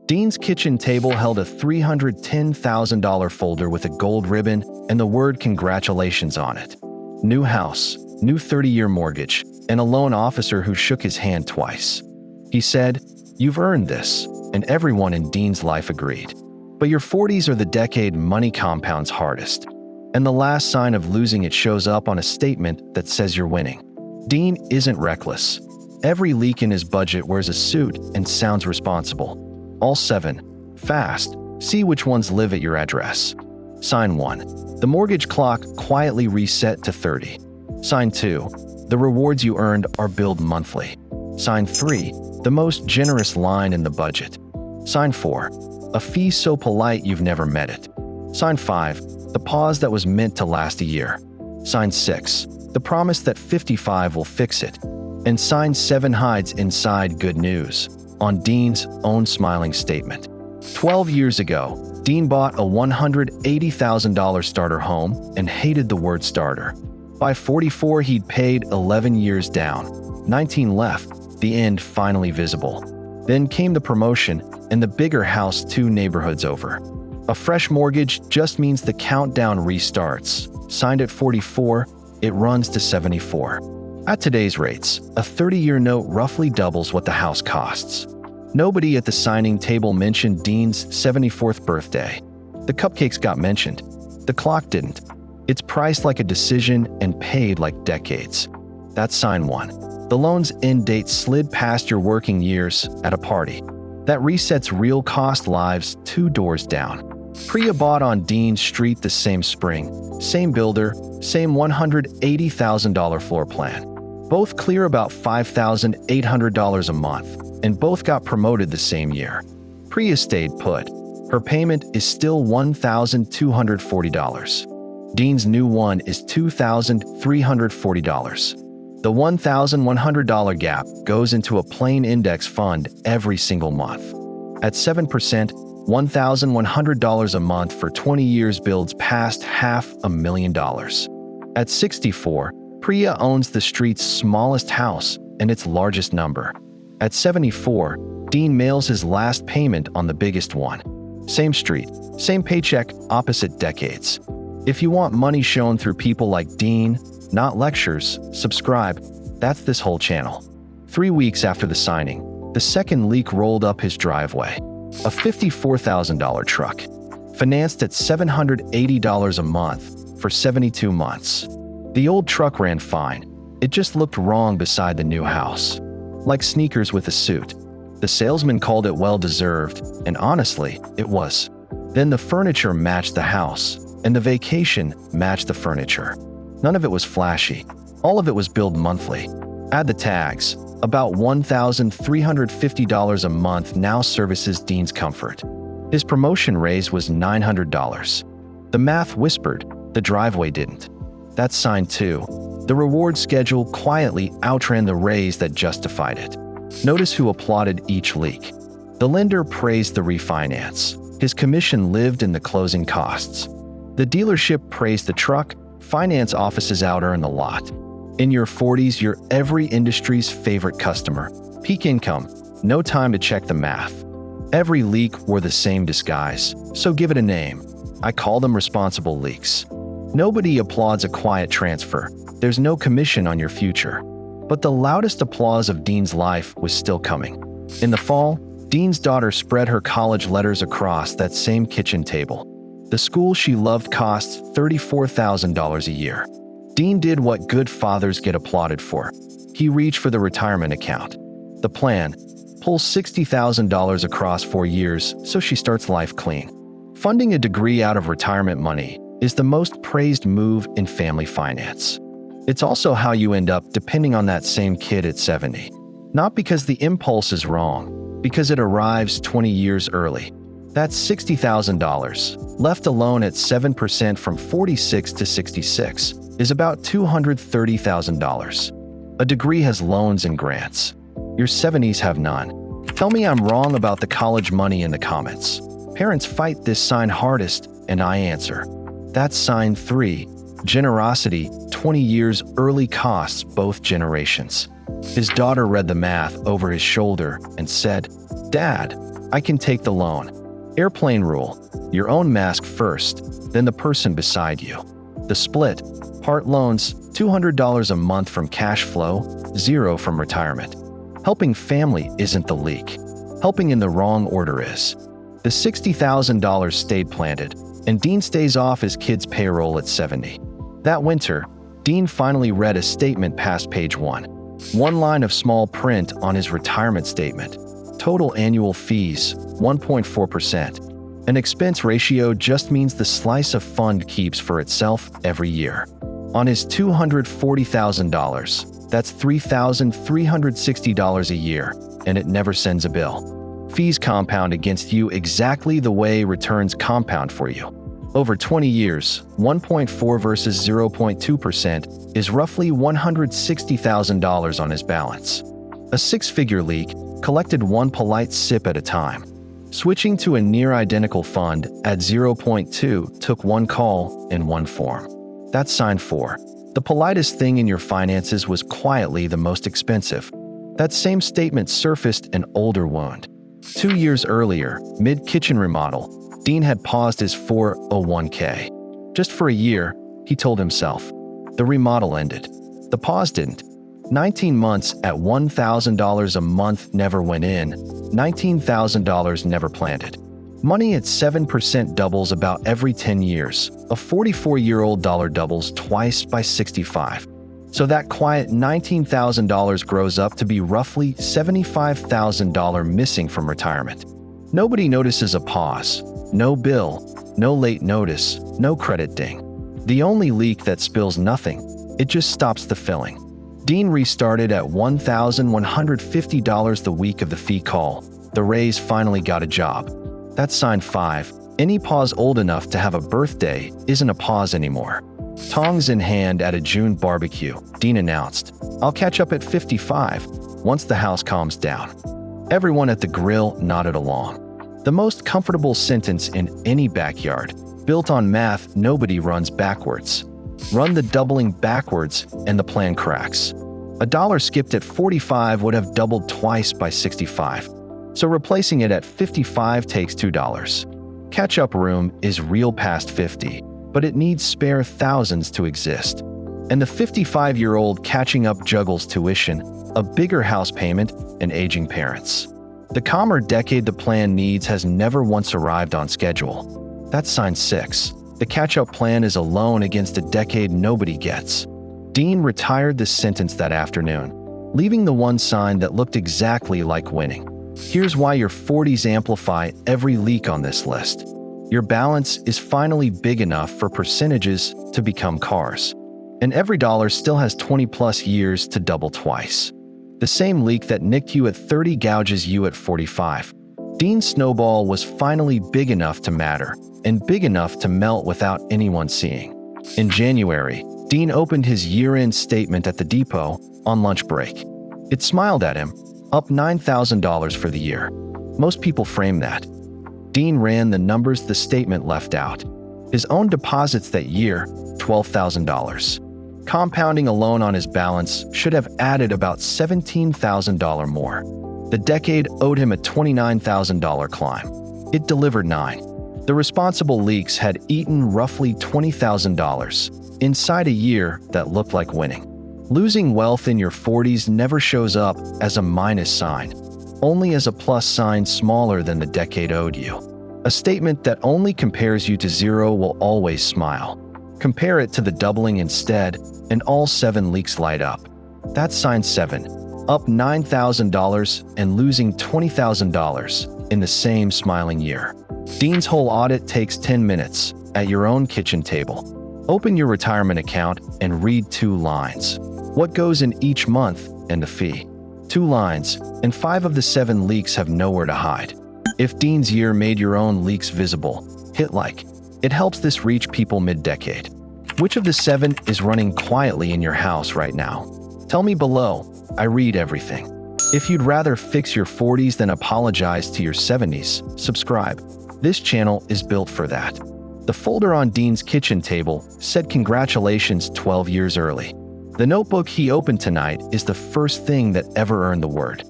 Dean's kitchen table held a $310,000 folder with a gold ribbon and the word congratulations on it. New house, new 30-year mortgage, and a loan officer who shook his hand twice. He said, "You've earned this," and everyone in Dean's life agreed. But your 40s are the decade money compounds hardest. And the last sign of losing it shows up on a statement that says you're winning. Dean isn't reckless. Every leak in his budget wears a suit and sounds responsible. All 7. Fast. See which ones live at your address. Sign 1. The mortgage clock quietly reset to 30. Sign 2. The rewards you earned are billed monthly. Sign 3. The most generous line in the budget. Sign 4. A fee so polite you've never met it. Sign 5. The pause that was meant to last a year. Sign 6. The promise that 55 will fix it. And sign 7 hides inside good news, on Dean's own smiling statement. 12 years ago, Dean bought a $180,000 starter home and hated the word starter. By 44, he'd paid 11 years down, 19 left, the end finally visible. Then came the promotion and the bigger house 2 neighborhoods over. A fresh mortgage just means the countdown restarts. Signed at 44, it runs to 74. At today's rates, a 30-year note roughly doubles what the house costs. Nobody at the signing table mentioned Dean's 74th birthday. The cupcakes got mentioned. The clock didn't. It's priced like a decision and paid like decades. That's sign 1. The loan's end date slid past your working years at a party. That resets real cost lives 2 doors down. Priya bought on Dean Street the same spring, same builder, same $180,000 floor plan. Both clear about $5,800 a month, and both got promoted the same year. Priya stayed put. Her payment is still $1,240. Dean's new one is $2,340. The $1,100 gap goes into a plain index fund every single month. At 7%, $1,100 a month for 20 years builds past $500,000. At 64, Priya owns the street's smallest house and its largest number. At 74, Dean mails his last payment on the biggest one. Same street, same paycheck, opposite decades. If you want money shown through people like Dean, not lectures, subscribe. That's this whole channel. 3 weeks after the signing, the second leak rolled up his driveway. A $54,000 truck, financed at $780 a month for 72 months. The old truck ran fine. It just looked wrong beside the new house. Like sneakers with a suit. The salesman called it well-deserved, and honestly, it was. Then the furniture matched the house, and the vacation matched the furniture. None of it was flashy. All of it was billed monthly. Add the tags. About $1,350 a month now services Dean's comfort. His promotion raise was $900. The math whispered, the driveway didn't. That's sign 2. The reward schedule quietly outran the raise that justified it. Notice who applauded each leak. The lender praised the refinance. His commission lived in the closing costs. The dealership praised the truck. Finance offices out-earn the lot. In your 40s, you're every industry's favorite customer. Peak income, no time to check the math. Every leak wore the same disguise, so give it a name. I call them responsible leaks. Nobody applauds a quiet transfer. There's no commission on your future. But the loudest applause of Dean's life was still coming. In the fall, Dean's daughter spread her college letters across that same kitchen table. The school she loved costs $34,000 a year. Dean did what good fathers get applauded for. He reached for the retirement account. The plan: pull $60,000 across 4 years so she starts life clean. Funding a degree out of retirement money is the most praised move in family finance. It's also how you end up depending on that same kid at 70. Not because the impulse is wrong, because it arrives 20 years early. That's $60,000, left alone at 7% from 46 to 66, is about $230,000. A degree has loans and grants. Your 70s have none. Tell me I'm wrong about the college money in the comments. Parents fight this sign hardest, and I answer. That's sign 3. Generosity, 20 years early costs both generations. His daughter read the math over his shoulder and said, "Dad, I can take the loan. Airplane rule. Your own mask first, then the person beside you. The split. Part loans, $200 a month from cash flow, $0 from retirement. Helping family isn't the leak. Helping in the wrong order is. The $60,000 stayed planted, and Dean stays off his kid's payroll at 70. That winter, Dean finally read a statement past page 1. One line of small print on his retirement statement. Total annual fees, 1.4%. An expense ratio just means the slice of fund keeps for itself every year. On his $240,000, that's $3,360 a year, and it never sends a bill. Fees compound against you exactly the way returns compound for you. Over 20 years, 1.4 versus 0.2% is roughly $160,000 on his balance. A six-figure leak, collected one polite sip at a time. Switching to a near-identical fund at 0.2 took one call and one form. That's sign 4. The politest thing in your finances was quietly the most expensive. That same statement surfaced an older wound. 2 years earlier, mid-kitchen remodel, Dean had paused his 401k. Just for a year, he told himself. The remodel ended. The pause didn't. 19 months at $1,000 a month never went in. $19,000 never planted. Money at 7% doubles about every 10 years. A 44-year-old dollar doubles twice by 65. So that quiet $19,000 grows up to be roughly $75,000 missing from retirement. Nobody notices a pause. No bill, no late notice, no credit ding. The only leak that spills nothing, it just stops the filling. Dean restarted at $1,150 the week of the fee call. The raise finally got a job. That's sign 5. Any pause old enough to have a birthday isn't a pause anymore. Tongs in hand at a June barbecue, Dean announced, "I'll catch up at 55 once the house calms down." Everyone at the grill nodded along. The most comfortable sentence in any backyard. Built on math, nobody runs backwards. Run the doubling backwards and the plan cracks. A dollar skipped at 45 would have doubled twice by 65. So replacing it at 55 takes $2. Catch-up room is real past 50, but it needs spare thousands to exist. And the 55-year-old catching up juggles tuition, a bigger house payment, and aging parents. The calmer decade the plan needs has never once arrived on schedule. That's sign 6. The catch-up plan is a loan against a decade nobody gets. Dean retired this sentence that afternoon, leaving the one sign that looked exactly like winning. Here's why your 40s amplify every leak on this list. Your balance is finally big enough for percentages to become cars. And every dollar still has 20-plus years to double twice. The same leak that nicked you at 30 gouges you at 45. Dean's snowball was finally big enough to matter, and big enough to melt without anyone seeing. In January, Dean opened his year-end statement at the depot on lunch break. It smiled at him, up $9,000 for the year. Most people frame that. Dean ran the numbers the statement left out. His own deposits that year, $12,000. Compounding a loan on his balance should have added about $17,000 more. The decade owed him a $29,000 climb. It delivered 9. The responsible leaks had eaten roughly $20,000 inside a year that looked like winning. Losing wealth in your 40s never shows up as a minus sign, only as a plus sign smaller than the decade owed you. A statement that only compares you to 0 will always smile. Compare it to the doubling instead, and all 7 leaks light up. That's sign 7, up $9,000 and losing $20,000 in the same smiling year. Dean's whole audit takes 10 minutes at your own kitchen table. Open your retirement account and read 2 lines. What goes in each month and the fee. 2 lines, and 5 of the 7 leaks have nowhere to hide. If Dean's year made your own leaks visible, hit like. It helps this reach people mid-decade. Which of the 7 is running quietly in your house right now? Tell me below. I read everything. If you'd rather fix your 40s than apologize to your 70s, subscribe. This channel is built for that. The folder on Dean's kitchen table said congratulations 12 years early. The notebook he opened tonight is the first thing that ever earned the word.